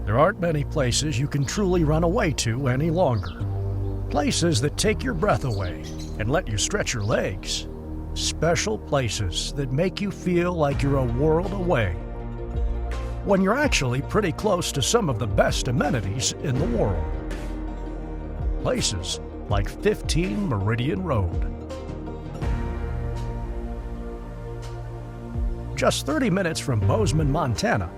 There aren't many places you can truly run away to any longer. Places that take your breath away and let you stretch your legs. Special places that make you feel like you're a world away, when you're actually pretty close to some of the best amenities in the world. Places like 15 Meridian Road. Just 30 minutes from Bozeman, Montana,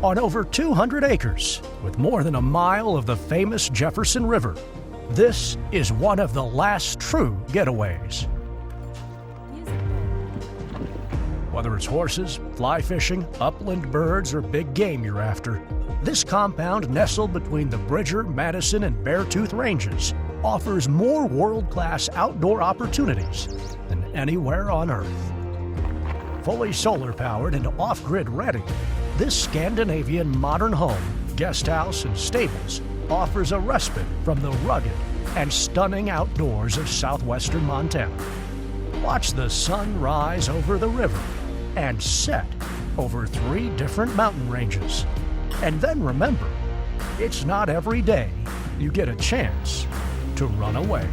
on over 200 acres, with more than a mile of the famous Jefferson River, this is one of the last true getaways. Whether it's horses, fly fishing, upland birds, or big game you're after, this compound nestled between the Bridger, Madison, and Beartooth ranges offers more world-class outdoor opportunities than anywhere on Earth. Fully solar-powered and off-grid ready, this Scandinavian-modern home, guest house, and stables offers a respite from the rugged and stunning outdoors of southwestern Montana. Watch the sun rise over the river and set over 3 different mountain ranges. And then remember, it's not every day you get a chance to run away.